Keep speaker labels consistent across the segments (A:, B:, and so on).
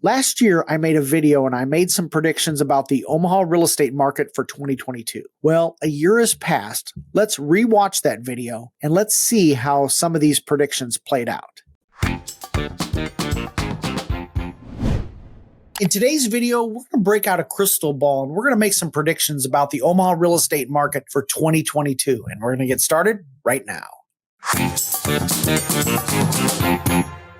A: Last year, I made a video and I made some predictions about the Omaha real estate market for 2022. Well, a year has passed. Let's rewatch that video and let's see how some of these predictions played out. In today's video, we're going to break out a crystal ball and we're going to make some predictions about the Omaha real estate market for 2022. And we're going to get started right now.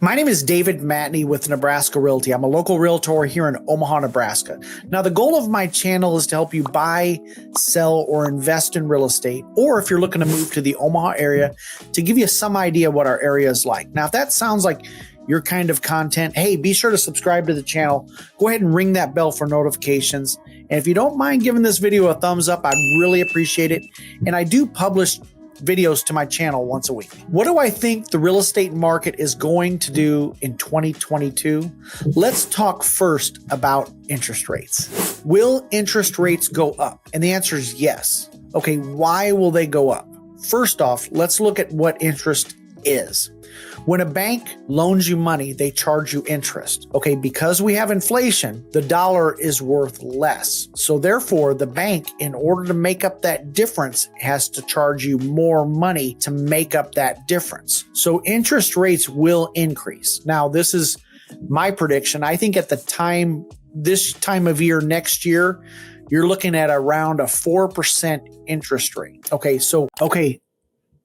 A: My name is David Matney with Nebraska Realty. I'm a local realtor here in Omaha, Nebraska. Now, the goal of my channel is to help you buy, sell, or invest in real estate, or if you're looking to move to the Omaha area, to give you some idea what our area is like. Now, if that sounds like your kind of content, hey, be sure to subscribe to the channel. Go ahead and ring that bell for notifications. And if you don't mind giving this video a thumbs up, I'd really appreciate it. And I do publish videos to my channel once a week. What do I think the real estate market is going to do in 2022? Let's talk first about interest rates. Will interest rates go up? And the answer is yes. Okay, why will they go up? First off, let's look at what interest is. When a bank loans you money, they charge you interest. Okay, because we have inflation, the dollar is worth less. So therefore, the bank, in order to make up that difference, has to charge you more money to make up that difference. So interest rates will increase. Now, this is my prediction. I think at this time of year next year, you're looking at around a 4% interest rate. Okay,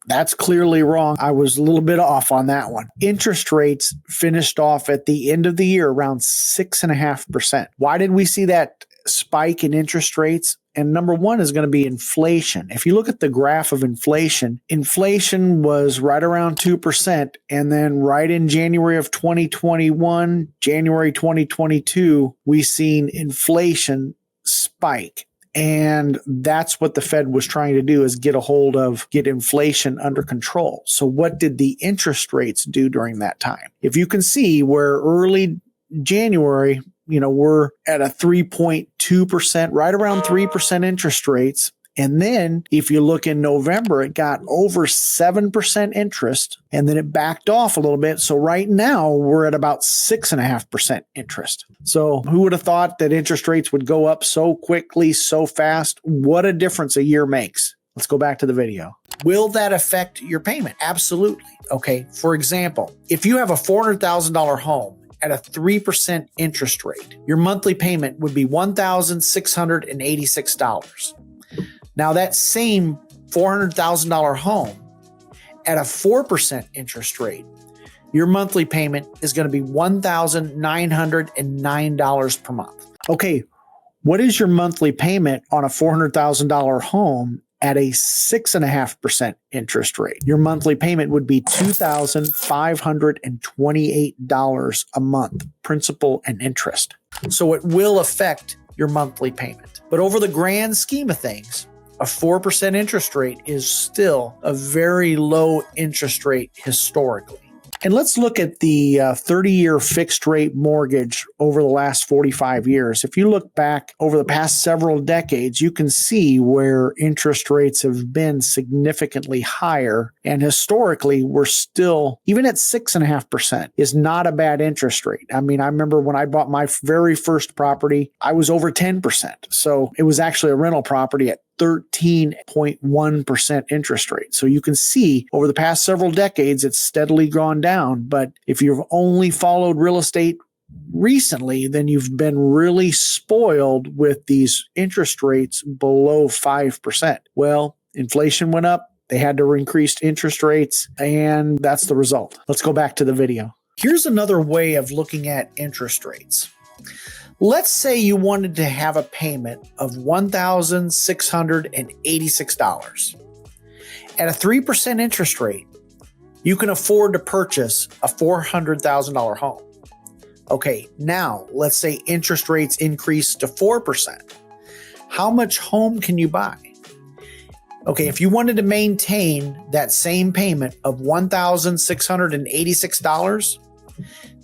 A: that's clearly wrong. I was a little bit off on that one. Interest rates finished off at the end of the year around 6.5%. Why did we see that spike in interest rates? And number one is going to be inflation. If you look at the graph of inflation, inflation was right around 2%. And then right in January of 2021, January 2022, we seen inflation spike. And that's what the Fed was trying to do, is get inflation under control. So what did the interest rates do during that time? If you can see where early January, we're at a 3.2%, right around 3% interest rates. And then if you look in November, it got over 7% interest, and then it backed off a little bit. So right now we're at about 6.5% interest. So who would have thought that interest rates would go up so quickly, so fast? What a difference a year makes. Let's go back to the video. Will that affect your payment? Absolutely. Okay. For example, if you have a $400,000 home at a 3% interest rate, your monthly payment would be $1,686. Now, that same $400,000 home at a 4% interest rate, your monthly payment is going to be $1,909 per month. Okay, what is your monthly payment on a $400,000 home at a 6.5% interest rate? Your monthly payment would be $2,528 a month, principal and interest. So it will affect your monthly payment. But over the grand scheme of things, a 4% interest rate is still a very low interest rate historically. And let's look at the 30-year fixed rate mortgage over the last 45 years. If you look back over the past several decades, you can see where interest rates have been significantly higher. And historically, we're still, even at 6.5%, is not a bad interest rate. I mean, I remember when I bought my very first property, I was over 10%. So it was actually a rental property at 13.1% interest rate. So you can see over the past several decades, it's steadily gone down. But if you've only followed real estate recently, then you've been really spoiled with these interest rates below 5%. Well, inflation went up. They had to increase interest rates, and that's the result. Let's go back to the video. Here's another way of looking at interest rates. Let's say you wanted to have a payment of $1,686. At a 3% interest rate, you can afford to purchase a $400,000 home. Okay, now let's say interest rates increase to 4%. How much home can you buy? Okay, if you wanted to maintain that same payment of $1,686,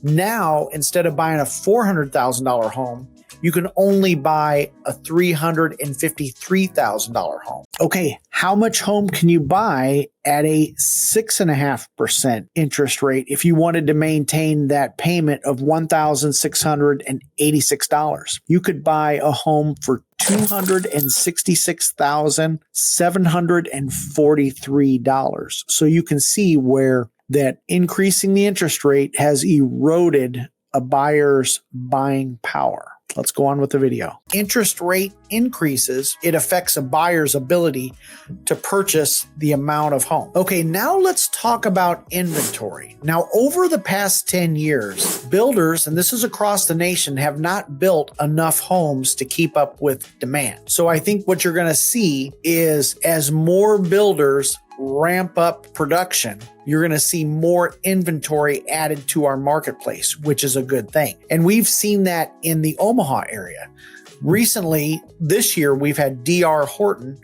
A: Now, instead of buying a $400,000 home, you can only buy a $353,000 home. Okay, how much home can you buy at a 6.5% interest rate if you wanted to maintain that payment of $1,686? You could buy a home for $266,743. So you can see where that increasing the interest rate has eroded a buyer's buying power. Let's go on with the video. Interest rate increases, it affects a buyer's ability to purchase the amount of home. Okay, now let's talk about inventory. Now, over the past 10 years, builders, and this is across the nation, have not built enough homes to keep up with demand. So I think what you're going to see is as more builders ramp up production, you're going to see more inventory added to our marketplace, which is a good thing. And we've seen that in the Omaha area. Recently, this year, we've had Horton,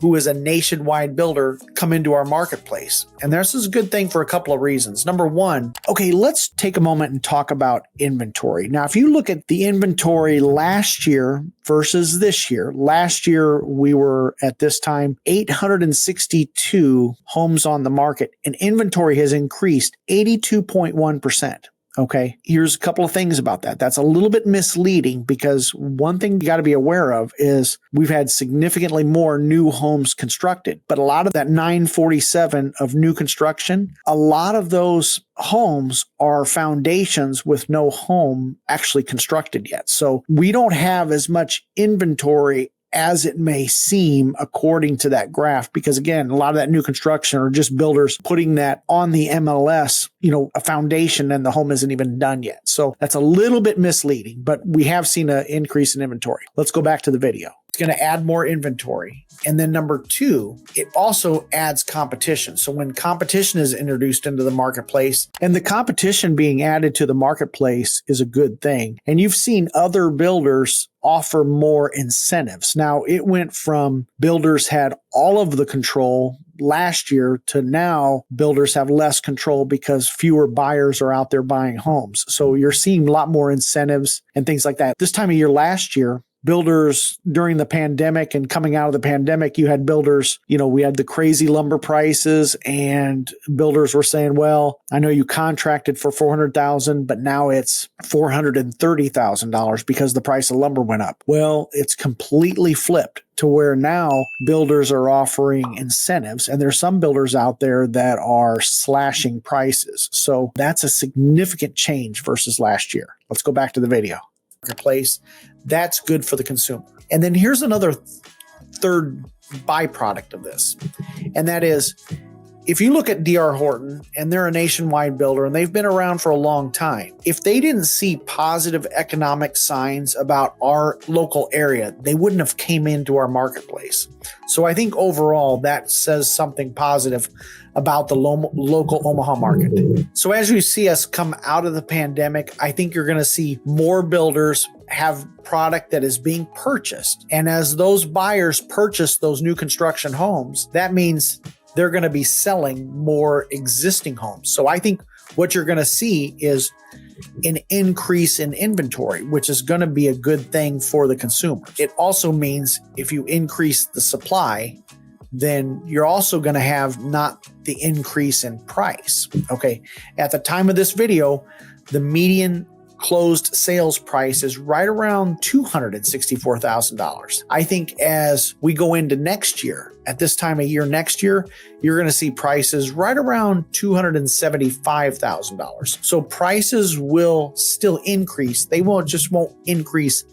A: who is a nationwide builder, come into our marketplace. And this is a good thing for a couple of reasons. Number one, okay, let's take a moment and talk about inventory. Now, if you look at the inventory last year versus this year, last year we were at this time 862 homes on the market, and inventory has increased 82.1%. Okay, here's a couple of things about that. That's a little bit misleading because one thing you got to be aware of is we've had significantly more new homes constructed, but a lot of that 947 of new construction, a lot of those homes are foundations with no home actually constructed yet. So we don't have as much inventory as it may seem according to that graph, because again, a lot of that new construction are just builders putting that on the MLS, a foundation, and the home isn't even done yet. So that's a little bit misleading, but we have seen an increase in inventory. Let's go back to the video. It's going to add more inventory. And then number two, it also adds competition. So when competition is introduced into the marketplace, and the competition being added to the marketplace is a good thing. And you've seen other builders offer more incentives. Now, it went from builders had all of the control last year to now builders have less control because fewer buyers are out there buying homes. So you're seeing a lot more incentives and things like that. This time of year last year, builders during the pandemic and coming out of the pandemic, you had builders, we had the crazy lumber prices, and builders were saying, well, I know you contracted for $400,000, but now it's $430,000 because the price of lumber went up. Well, it's completely flipped to where now builders are offering incentives, and there's some builders out there that are slashing prices. So that's a significant change versus last year. Let's go back to the video. Marketplace, that's good for the consumer. And then here's another third byproduct of this, and that is, if you look at D.R. Horton, and they're a nationwide builder, and they've been around for a long time, if they didn't see positive economic signs about our local area, they wouldn't have came into our marketplace. So I think overall that says something positive about the local Omaha market. So as you see us come out of the pandemic, I think you're going to see more builders have product that is being purchased. And as those buyers purchase those new construction homes, that means they're going to be selling more existing homes. So I think what you're going to see is an increase in inventory, which is going to be a good thing for the consumer. It also means if you increase the supply, then you're also going to have not the increase in price. Okay. At the time of this video, the median closed sales price is right around $264,000. I think as we go into next year, at this time of year next year, you're going to see prices right around $275,000. So prices will still increase. They won't increase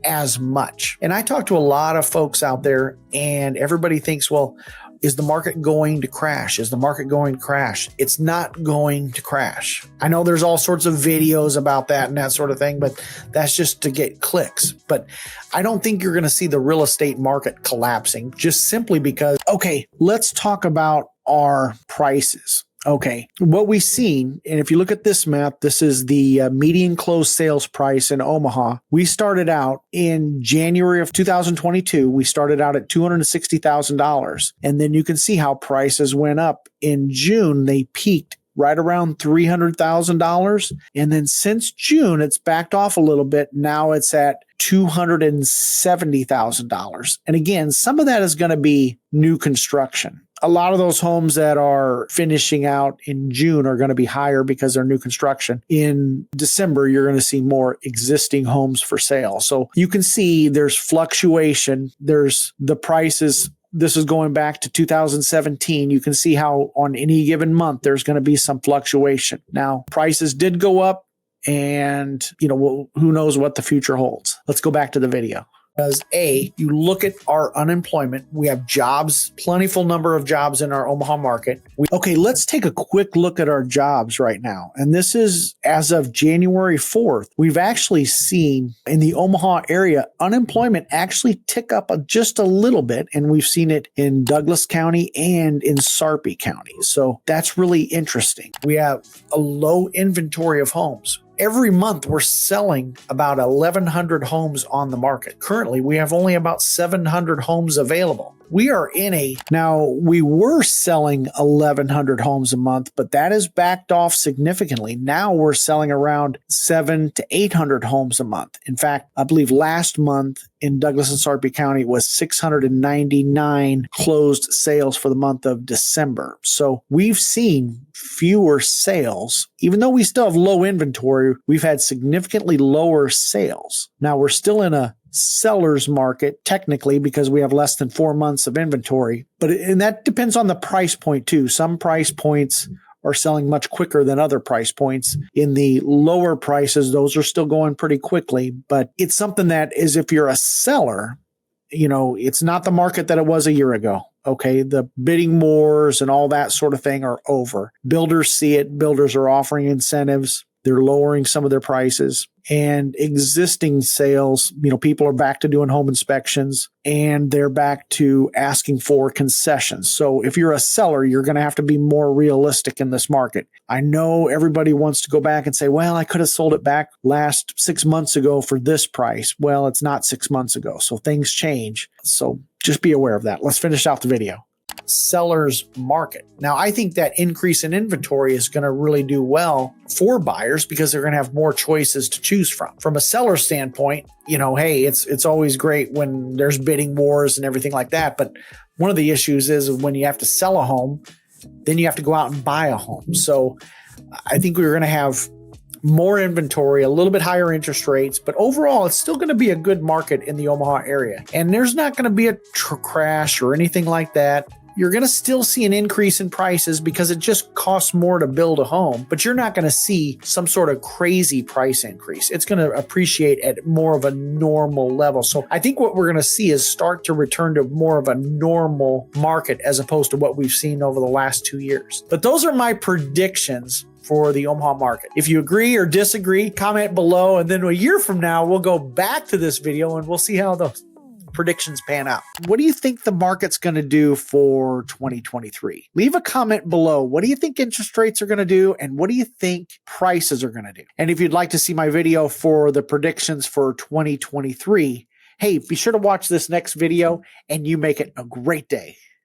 A: as much. And I talk to a lot of folks out there, and everybody thinks, well, is the market going to crash? Is the market going to crash? It's not going to crash. I know there's all sorts of videos about that and that sort of thing, but that's just to get clicks. But I don't think you're going to see the real estate market collapsing just simply because, okay, let's talk about our prices. Okay, what we've seen, and if you look at this map, this is the median closed sales price in Omaha. We started out in January of 2022, we started out at $260,000. And then you can see how prices went up. In June, they peaked right around $300,000. And then since June, it's backed off a little bit. Now it's at $270,000. And again, some of that is going to be new construction. A lot of those homes that are finishing out in June are going to be higher because they're new construction. In December, you're going to see more existing homes for sale. So you can see there's fluctuation. There's the prices. This is going back to 2017. You can see how on any given month, there's going to be some fluctuation. Now, prices did go up and, who knows what the future holds. Let's go back to the video. Because you look at our unemployment, we have jobs, plentiful number of jobs in our Omaha market. Let's take a quick look at our jobs right now. And this is as of January 4th. We've actually seen in the Omaha area, unemployment actually tick up just a little bit. And we've seen it in Douglas County and in Sarpy County. So that's really interesting. We have a low inventory of homes. Every month, we're selling about 1,100 homes on the market. Currently, we have only about 700 homes available. We were selling 1,100 homes a month, but that is backed off significantly. Now we're selling around 700 to 800 homes a month. In fact, I believe last month in Douglas and Sarpy County was 699 closed sales for the month of December. So we've seen fewer sales. Even though we still have low inventory, we've had significantly lower sales. Now we're still in a seller's market technically because we have less than 4 months of inventory, and that depends on the price point too. Some price points are selling much quicker than other price points. In the lower prices, those are still going pretty quickly, but it's something that is, if you're a seller, it's not the market that it was a year ago. Okay. The bidding wars and all that sort of thing are over. Builders see it. Builders are offering incentives. They're lowering some of their prices, and existing sales, people are back to doing home inspections and they're back to asking for concessions. So if you're a seller, you're going to have to be more realistic in this market. I know everybody wants to go back and say, well, I could have sold it back last 6 months ago for this price. Well, it's not 6 months ago. So things change. So just be aware of that. Let's finish out the video. Seller's market. Now, I think that increase in inventory is going to really do well for buyers because they're going to have more choices to choose from. From a seller standpoint, hey, it's always great when there's bidding wars and everything like that. But one of the issues is when you have to sell a home, then you have to go out and buy a home. So I think we're going to have more inventory, a little bit higher interest rates, but overall, it's still going to be a good market in the Omaha area. And there's not going to be a crash or anything like that. You're going to still see an increase in prices because it just costs more to build a home, but you're not going to see some sort of crazy price increase. It's going to appreciate at more of a normal level. So I think what we're going to see is start to return to more of a normal market as opposed to what we've seen over the last 2 years. But those are my predictions for the Omaha market. If you agree or disagree, comment below. And then a year from now, we'll go back to this video and we'll see how those predictions pan out. What do you think the market's going to do for 2023? Leave a comment below. What do you think interest rates are going to do? And what do you think prices are going to do? And if you'd like to see my video for the predictions for 2023, hey, be sure to watch this next video and you make it a great day.